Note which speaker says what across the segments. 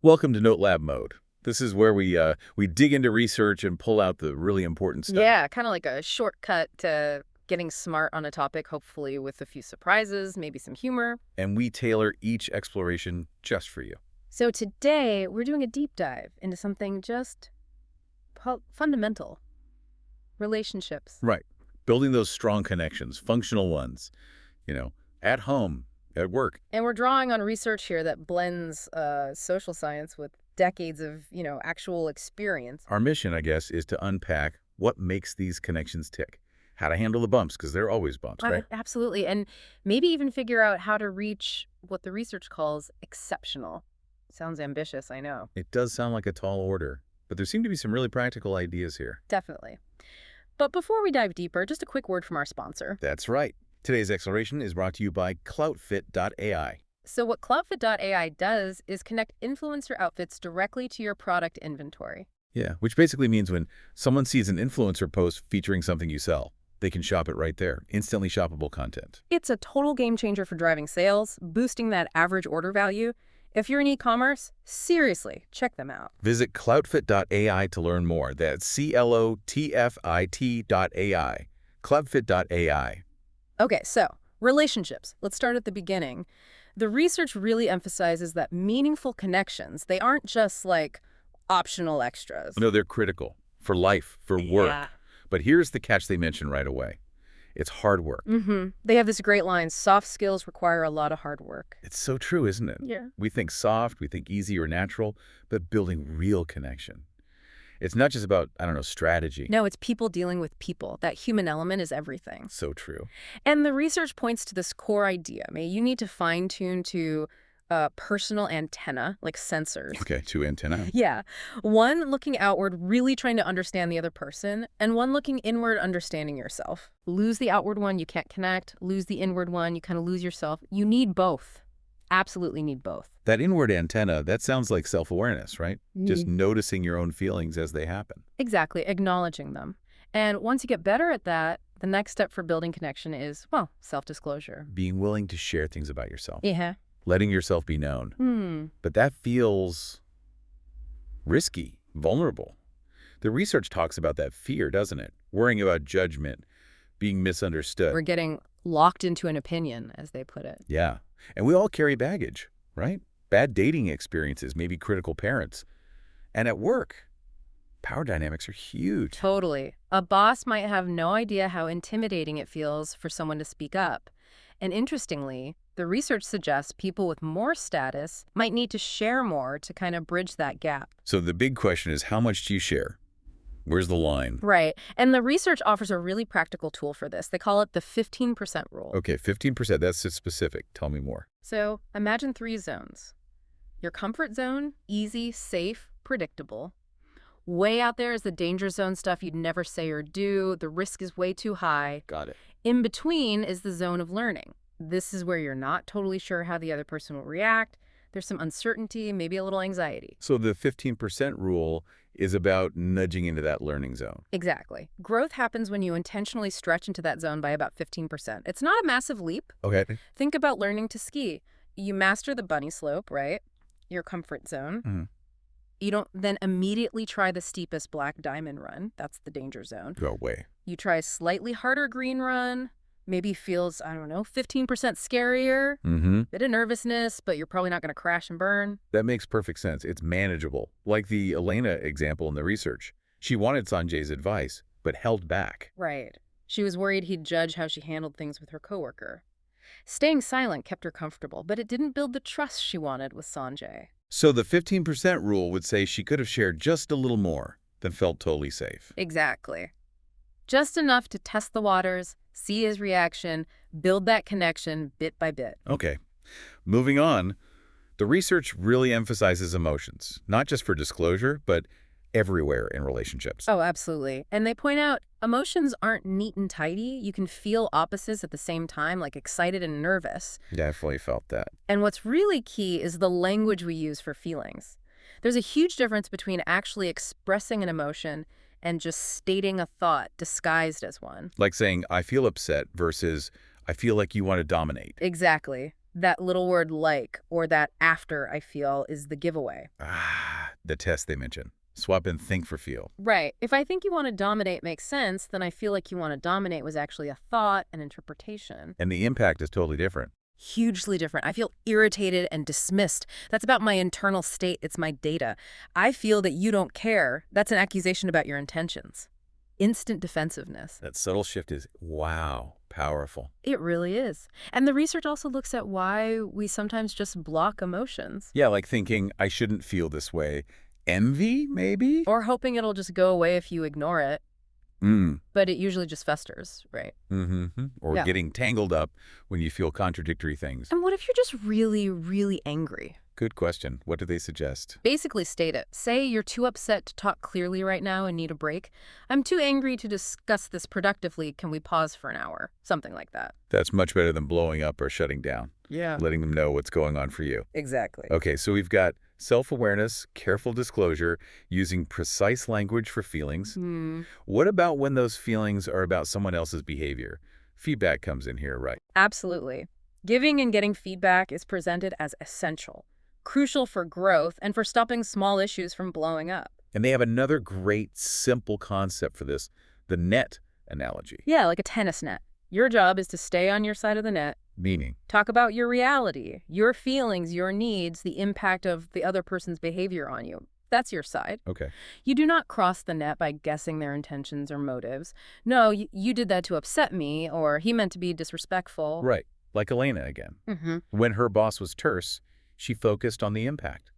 Speaker 1: Welcome to Note Lab Mode. This is where we dig into research and pull out the really important stuff.
Speaker 2: Yeah, kind of like a shortcut to getting smart on a topic, hopefully with a few surprises, maybe some humor.
Speaker 1: And we tailor each exploration just for you.
Speaker 2: So today, we're doing a deep dive into something just fundamental. Relationships.
Speaker 1: Right. Building those strong connections, functional ones, you know, at home, at work.
Speaker 2: And we're drawing on research here that blends social science with decades of, actual experience.
Speaker 1: Our mission, I guess, is to unpack what makes these connections tick. How to handle the bumps, because there are always bumps, right?
Speaker 2: Absolutely. And maybe even figure out how to reach what the research calls exceptional. Sounds ambitious, I know.
Speaker 1: It does sound like a tall order, but there seem to be some really practical ideas here.
Speaker 2: Definitely. But before we dive deeper, just a quick word from our sponsor.
Speaker 1: That's right. Today's exploration is brought to you by Cloutfit.ai.
Speaker 2: So what Cloutfit.ai does is connect influencer outfits directly to your product inventory.
Speaker 1: Yeah, which basically means when someone sees an influencer post featuring something you sell, they can shop it right there. Instantly shoppable content.
Speaker 2: It's a total game changer for driving sales, boosting that average order value. If you're in e-commerce, seriously, check them out.
Speaker 1: Visit Cloutfit.ai to learn more. That's CLOTFIT.ai. Cloutfit.ai.
Speaker 2: Okay, so relationships. Let's start at the beginning. The research really emphasizes that meaningful connections, they aren't just like optional extras.
Speaker 1: No, they're critical for life, for work. But here's the catch they mention right away. It's hard work.
Speaker 2: They have this great line, soft skills require a lot of hard work.
Speaker 1: It's so true, isn't it?
Speaker 2: Yeah.
Speaker 1: We think soft, we think easy or natural, but building real connection. It's not just about, strategy.
Speaker 2: No, it's people dealing with people. That human element is everything.
Speaker 1: So true.
Speaker 2: And the research points to this core idea. You need to fine-tune to personal antenna, like sensors.
Speaker 1: Okay, two antennae.
Speaker 2: Yeah. One looking outward, really trying to understand the other person, and one looking inward, understanding yourself. Lose the outward one, you can't connect. Lose the inward one, you kind of lose yourself. You need both. Absolutely need both.
Speaker 1: That inward antenna, that sounds like self-awareness, right? Just noticing your own feelings as they happen.
Speaker 2: Exactly, acknowledging them. And once you get better at that, the next step for building connection is, well, self-disclosure.
Speaker 1: Being willing to share things about yourself.
Speaker 2: Yeah.
Speaker 1: Letting yourself be known. But that feels risky, vulnerable. The research talks about that fear, doesn't it? Worrying about judgment, being misunderstood.
Speaker 2: We're getting locked into an opinion, as they put it.
Speaker 1: Yeah. And we all carry baggage, right? Bad dating experiences, maybe critical parents. And at work, power dynamics are huge.
Speaker 2: Totally. A boss might have no idea how intimidating it feels for someone to speak up. And interestingly, the research suggests people with more status might need to share more to kind of bridge that gap.
Speaker 1: So the big question is, how much do you share? Where's the line?
Speaker 2: Right. And the research offers a really practical tool for this. They call it the 15% rule.
Speaker 1: Okay, 15%, that's just specific. Tell me more.
Speaker 2: So imagine 3 zones. Your comfort zone, easy, safe, predictable. Way out there is the danger zone stuff you'd never say or do. The risk is way too high.
Speaker 1: Got it.
Speaker 2: In between is the zone of learning. This is where you're not totally sure how the other person will react. There's some uncertainty, maybe a little anxiety.
Speaker 1: So the 15% rule is about nudging into that learning zone.
Speaker 2: Exactly. Growth happens when you intentionally stretch into that zone by about 15%. It's not a massive leap.
Speaker 1: Okay.
Speaker 2: Think about learning to ski. You master the bunny slope, right? Your comfort zone. You don't then immediately try the steepest black diamond run. That's the danger zone.
Speaker 1: Go away.
Speaker 2: You try a slightly harder green run. Maybe feels, 15% scarier. Bit of nervousness, but you're probably not going to crash and burn.
Speaker 1: That makes perfect sense. It's manageable. Like the Elena example in the research. She wanted Sanjay's advice, but held back.
Speaker 2: Right. She was worried he'd judge how she handled things with her coworker. Staying silent kept her comfortable, but it didn't build the trust she wanted with Sanjay.
Speaker 1: So the 15% rule would say she could have shared just a little more than felt totally safe.
Speaker 2: Exactly. Just enough to test the waters, see his reaction, build that connection bit by bit.
Speaker 1: Okay. Moving on, the research really emphasizes emotions, not just for disclosure, but everywhere in relationships.
Speaker 2: Oh, absolutely. And they point out emotions aren't neat and tidy. You can feel opposites at the same time, like excited and nervous.
Speaker 1: Definitely felt that.
Speaker 2: And what's really key is the language we use for feelings. There's a huge difference between actually expressing an emotion and just stating a thought disguised as one.
Speaker 1: Like saying, I feel upset versus I feel like you want to dominate.
Speaker 2: Exactly. That little word like or that after, I feel, is the giveaway.
Speaker 1: Ah, the test they mentioned. Swap in think for feel.
Speaker 2: Right. If I think you want to dominate makes sense, then I feel like you want to dominate was actually a thought, an interpretation.
Speaker 1: And the impact is totally different.
Speaker 2: Hugely different. I feel irritated and dismissed. That's about my internal state. It's my data. I feel that you don't care. That's an accusation about your intentions. Instant defensiveness.
Speaker 1: That subtle shift is, wow, powerful.
Speaker 2: It really is. And the research also looks at why we sometimes just block emotions.
Speaker 1: Yeah, like thinking, I shouldn't feel this way. Envy, maybe?
Speaker 2: Or hoping it'll just go away if you ignore it. But it usually just festers, right?
Speaker 1: Or
Speaker 2: Yeah.
Speaker 1: getting tangled up when you feel contradictory things.
Speaker 2: And what if you're just really, really angry?
Speaker 1: Good question. What do they suggest?
Speaker 2: Basically state it. Say you're too upset to talk clearly right now and need a break. I'm too angry to discuss this productively. Can we pause for an hour? Something like that.
Speaker 1: That's much better than blowing up or shutting down.
Speaker 2: Yeah.
Speaker 1: Letting them know what's going on for you.
Speaker 2: Exactly.
Speaker 1: Okay, so we've got self-awareness, careful disclosure, using precise language for feelings. What about when those feelings are about someone else's behavior? Feedback comes in here, right?
Speaker 2: Absolutely. Giving and getting feedback is presented as essential, crucial for growth and for stopping small issues from blowing up.
Speaker 1: And they have another great, simple concept for this, the net analogy.
Speaker 2: Yeah, like a tennis net. Your job is to stay on your side of the net.
Speaker 1: Meaning?
Speaker 2: Talk about your reality, your feelings, your needs, the impact of the other person's behavior on you. That's your side.
Speaker 1: Okay.
Speaker 2: You do not cross the net by guessing their intentions or motives. No, you did that to upset me, or he meant to be disrespectful.
Speaker 1: Right. Like Elena again. When her boss was terse, she focused on the impact.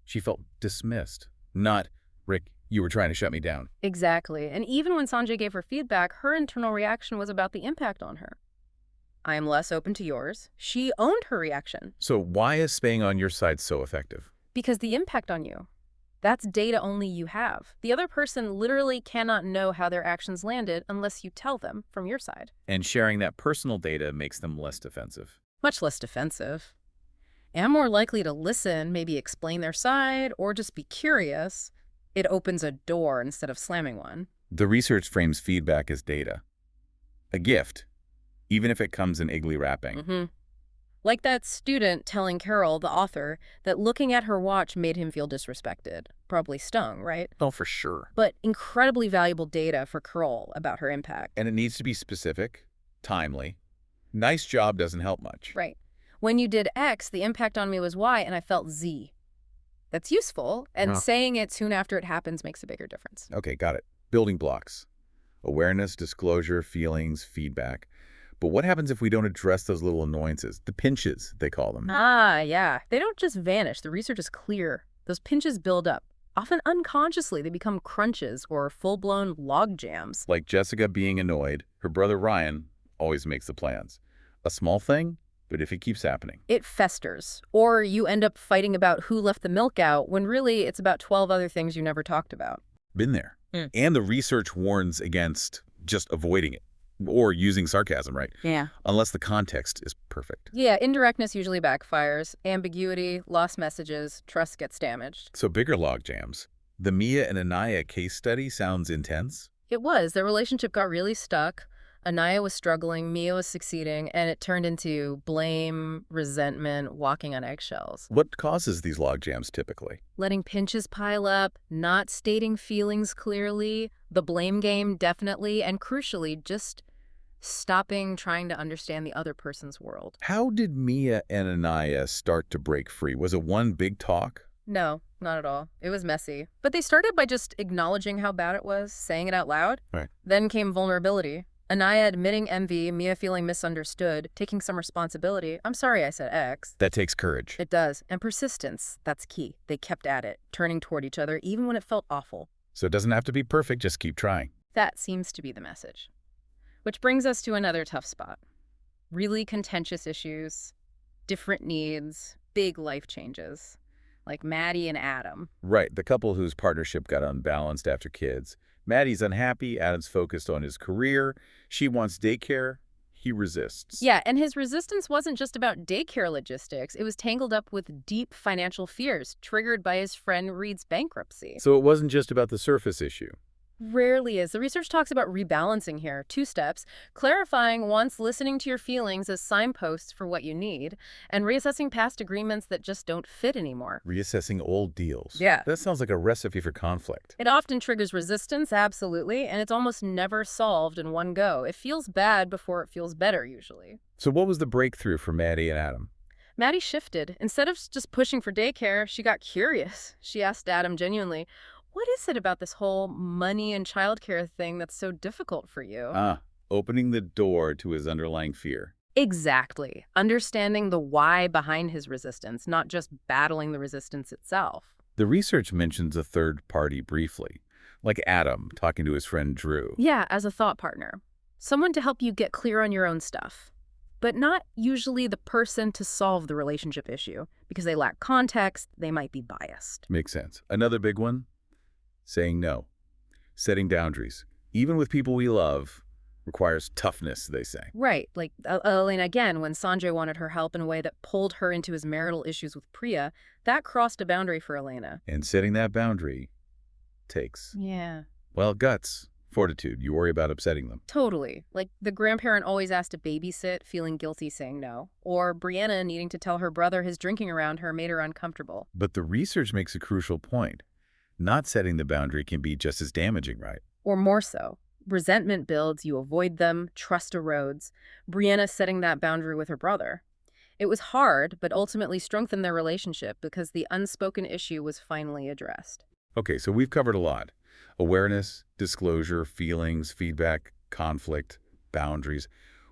Speaker 1: She felt dismissed. Not, Rick, you were trying to shut me down.
Speaker 2: Exactly. And even when Sanjay gave her feedback, her internal reaction was about the impact on her. I am less open to yours. She owned her reaction.
Speaker 1: So why is staying on your side so effective?
Speaker 2: Because the impact on you, that's data only you have. The other person literally cannot know how their actions landed unless you tell them from your side.
Speaker 1: And sharing that personal data makes them less defensive.
Speaker 2: Much less defensive. And more likely to listen, maybe explain their side, or just be curious. It opens a door instead of slamming one.
Speaker 1: The research frames feedback as data. A gift, even if it comes in Iggly wrapping.
Speaker 2: Like that student telling Carole, the author, that looking at her watch made him feel disrespected. Probably stung, right?
Speaker 1: Oh, for sure.
Speaker 2: But incredibly valuable data for Carole about her impact.
Speaker 1: And it needs to be specific, timely. Nice job doesn't help much.
Speaker 2: Right. When you did X, the impact on me was Y, and I felt Z. That's useful, and saying it soon after it happens makes a bigger difference.
Speaker 1: Okay, got it. Building blocks. Awareness, disclosure, feelings, feedback. But what happens if we don't address those little annoyances? The pinches, they call them.
Speaker 2: Yeah. They don't just vanish. The research is clear. Those pinches build up. Often unconsciously, they become crunches or full-blown log jams.
Speaker 1: Like Jessica being annoyed, her brother Ryan always makes the plans. A small thing, but if it keeps happening.
Speaker 2: It festers. Or you end up fighting about who left the milk out when really it's about 12 other things you never talked about.
Speaker 1: Been there. And the research warns against just avoiding it. Or using sarcasm, right?
Speaker 2: Yeah.
Speaker 1: Unless the context is perfect.
Speaker 2: Yeah, indirectness usually backfires. Ambiguity, lost messages, trust gets damaged.
Speaker 1: So bigger log jams. The Mia and Anaya case study sounds intense.
Speaker 2: It was. Their relationship got really stuck. Anaya was struggling, Mia was succeeding, and it turned into blame, resentment, walking on eggshells.
Speaker 1: What causes these log jams typically?
Speaker 2: Letting pinches pile up, not stating feelings clearly, the blame game definitely, and crucially, just stopping trying to understand the other person's world.
Speaker 1: How did Mia and Anaya start to break free? Was it one big talk?
Speaker 2: No, not at all. It was messy. But they started by just acknowledging how bad it was, saying it out loud.
Speaker 1: Right.
Speaker 2: Then came vulnerability. Anaya admitting envy, Mia feeling misunderstood, taking some responsibility. I'm sorry I said X.
Speaker 1: That takes courage.
Speaker 2: It does. And persistence. That's key. They kept at it, turning toward each other even when it felt awful.
Speaker 1: So it doesn't have to be perfect, just keep trying.
Speaker 2: That seems to be the message. Which brings us to another tough spot. Really contentious issues, different needs, big life changes. Like Maddie and Adam.
Speaker 1: Right, the couple whose partnership got unbalanced after kids. Maddie's unhappy, Adam's focused on his career. She wants daycare, he resists.
Speaker 2: Yeah, and his resistance wasn't just about daycare logistics. It was tangled up with deep financial fears triggered by his friend Reed's bankruptcy.
Speaker 1: So it wasn't just about the surface issue.
Speaker 2: Rarely is. The research talks about rebalancing here. 2 steps: clarifying once, listening to your feelings as signposts for what you need, and reassessing past agreements that just don't fit anymore.
Speaker 1: Reassessing old deals.
Speaker 2: Yeah.
Speaker 1: That sounds like a recipe for conflict.
Speaker 2: It often triggers resistance, absolutely, and it's almost never solved in one go. It feels bad before it feels better, usually.
Speaker 1: So what was the breakthrough for Maddie and Adam?
Speaker 2: Maddie shifted. Instead of just pushing for daycare, she got curious. She asked Adam genuinely, "What is it about this whole money and childcare thing that's so difficult for you?"
Speaker 1: Opening the door to his underlying fear.
Speaker 2: Exactly. Understanding the why behind his resistance, not just battling the resistance itself.
Speaker 1: The research mentions a third party briefly, like Adam talking to his friend Drew.
Speaker 2: Yeah, as a thought partner. Someone to help you get clear on your own stuff. But not usually the person to solve the relationship issue, because they lack context, they might be biased.
Speaker 1: Makes sense. Another big one? Saying no. Setting boundaries, even with people we love, requires toughness, they say.
Speaker 2: Right, like Elena again, when Sanjay wanted her help in a way that pulled her into his marital issues with Priya, that crossed a boundary for Elena.
Speaker 1: And setting that boundary takes,
Speaker 2: Yeah.
Speaker 1: well, guts, fortitude. You worry about upsetting them.
Speaker 2: Totally. Like the grandparent always asked to babysit, feeling guilty saying no. Or Brianna needing to tell her brother his drinking around her made her uncomfortable.
Speaker 1: But the research makes a crucial point. Not setting the boundary can be just as damaging, right?
Speaker 2: Or more so. Resentment builds, you avoid them, trust erodes. Brianna setting that boundary with her brother. It was hard, but ultimately strengthened their relationship because the unspoken issue was finally addressed.
Speaker 1: Okay, so we've covered a lot. Awareness, disclosure, feelings, feedback, conflict, boundaries.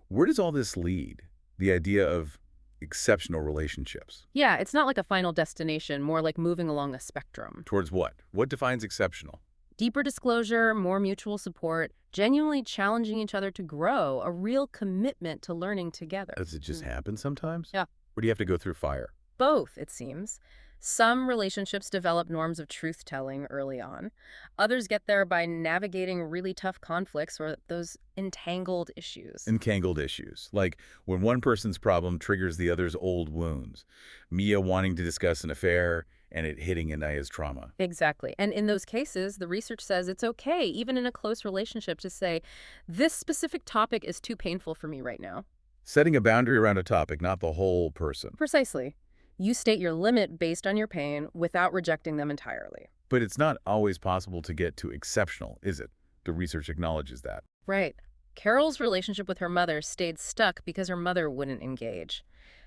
Speaker 1: Where does all this lead? The idea of exceptional relationships.
Speaker 2: Yeah, it's not like a final destination, more like moving along a spectrum.
Speaker 1: Towards what? What defines exceptional?
Speaker 2: Deeper disclosure, more mutual support, genuinely challenging each other to grow, a real commitment to learning together.
Speaker 1: Does it just happen sometimes?
Speaker 2: Yeah.
Speaker 1: Or do you have to go through fire?
Speaker 2: Both, it seems. Some relationships develop norms of truth-telling early on. Others get there by navigating really tough conflicts or those entangled issues.
Speaker 1: Entangled issues, like when one person's problem triggers the other's old wounds. Mia wanting to discuss an affair and it hitting Anaya's trauma.
Speaker 2: Exactly. And in those cases, the research says it's okay, even in a close relationship, to say, this specific topic is too painful for me right now.
Speaker 1: Setting a boundary around a topic, not the whole person.
Speaker 2: Precisely. You state your limit based on your pain without rejecting them entirely.
Speaker 1: But it's not always possible to get to exceptional, is it? The research acknowledges that.
Speaker 2: Right. Carole's relationship with her mother stayed stuck because her mother wouldn't engage.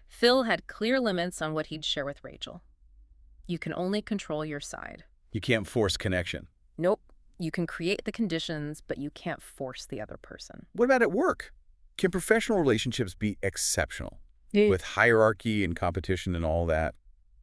Speaker 2: Phil had clear limits on what he'd share with Rachel. You can only control your side.
Speaker 1: You can't force connection.
Speaker 2: Nope. You can create the conditions, but you can't force the other person.
Speaker 1: What about at work? Can professional relationships be exceptional? With hierarchy and competition and all that?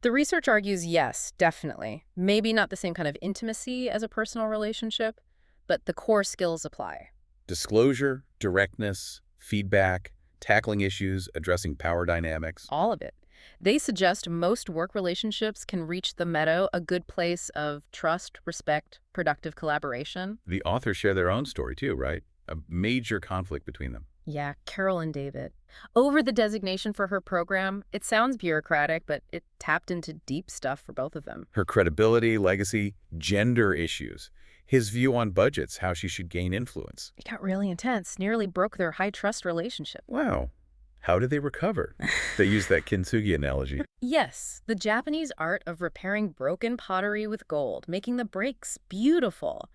Speaker 2: The research argues yes, definitely. Maybe not the same kind of intimacy as a personal relationship, but the core skills apply.
Speaker 1: Disclosure, directness, feedback, tackling issues, addressing power dynamics.
Speaker 2: All of it. They suggest most work relationships can reach the meadow, a good place of trust, respect, productive collaboration.
Speaker 1: The authors share their own story too, right? A major conflict between them.
Speaker 2: Yeah, Carole and David. Over the designation for her program, it sounds bureaucratic, but it tapped into deep stuff for both of them.
Speaker 1: Her credibility, legacy, gender issues. His view on budgets, how she should gain influence.
Speaker 2: It got really intense, nearly broke their high-trust relationship.
Speaker 1: Wow. How did they recover? They used that kintsugi analogy.
Speaker 2: Yes, the Japanese art of repairing broken pottery with gold, making the breaks beautiful.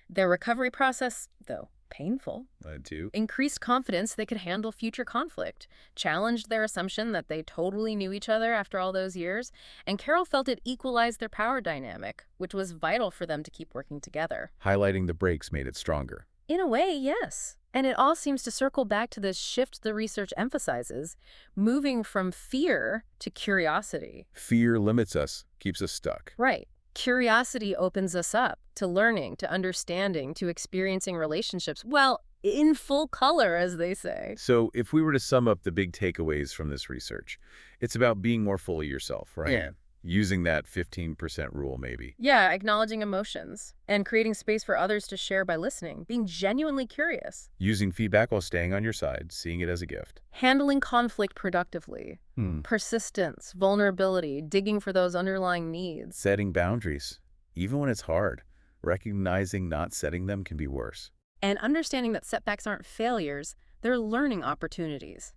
Speaker 2: Their recovery process, though painful,
Speaker 1: Too.
Speaker 2: increased confidence they could handle future conflict, challenged their assumption that they totally knew each other after all those years, and Carole felt it equalized their power dynamic, which was vital for them to keep working together.
Speaker 1: Highlighting the breaks made it stronger.
Speaker 2: In a way, yes. And it all seems to circle back to this shift the research emphasizes, moving from fear to curiosity.
Speaker 1: Fear limits us, keeps us stuck.
Speaker 2: Right. Curiosity opens us up to learning, to understanding, to experiencing relationships, well, in full color, as they say.
Speaker 1: So if we were to sum up the big takeaways from this research, it's about being more fully yourself, right?
Speaker 2: Yeah.
Speaker 1: Using that 15% rule, maybe.
Speaker 2: Yeah, acknowledging emotions and creating space for others to share by listening, being genuinely curious.
Speaker 1: Using feedback while staying on your side, seeing it as a gift.
Speaker 2: Handling conflict productively. Persistence, vulnerability, digging for those underlying needs.
Speaker 1: Setting boundaries, even when it's hard. Recognizing not setting them can be worse.
Speaker 2: And understanding that setbacks aren't failures, they're learning opportunities.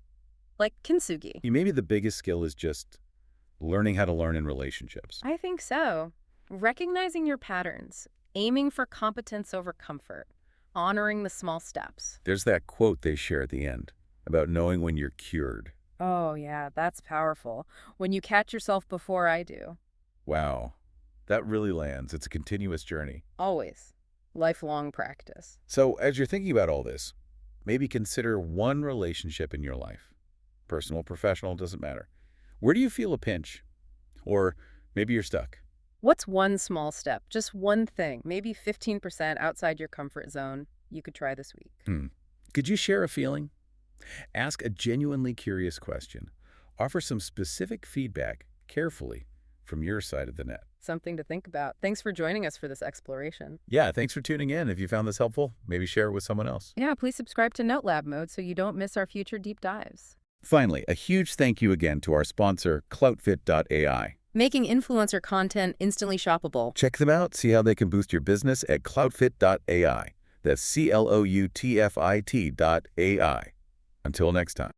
Speaker 2: Like kintsugi.
Speaker 1: Maybe the biggest skill is just learning how to learn in relationships.
Speaker 2: I think so. Recognizing your patterns, aiming for competence over comfort, honoring the small steps.
Speaker 1: There's that quote they share at the end about knowing when you're cured.
Speaker 2: Oh, yeah, that's powerful. When you catch yourself before I do.
Speaker 1: Wow, that really lands. It's a continuous journey.
Speaker 2: Always. Lifelong practice.
Speaker 1: So as you're thinking about all this, maybe consider one relationship in your life. Personal, professional, doesn't matter. Where do you feel a pinch? Or maybe you're stuck.
Speaker 2: What's one small step, just one thing, maybe 15% outside your comfort zone, you could try this week?
Speaker 1: Could you share a feeling? Ask a genuinely curious question. Offer some specific feedback carefully from your side of the net.
Speaker 2: Something to think about. Thanks for joining us for this exploration.
Speaker 1: Yeah, thanks for tuning in. If you found this helpful, maybe share it with someone else.
Speaker 2: Yeah, please subscribe to Note Lab Mode so you don't miss our future deep dives.
Speaker 1: Finally, a huge thank you again to our sponsor, Cloutfit.ai.
Speaker 2: Making influencer content instantly shoppable.
Speaker 1: Check them out, see how they can boost your business at Cloutfit.ai. That's CLOUTFIT.ai. Until next time.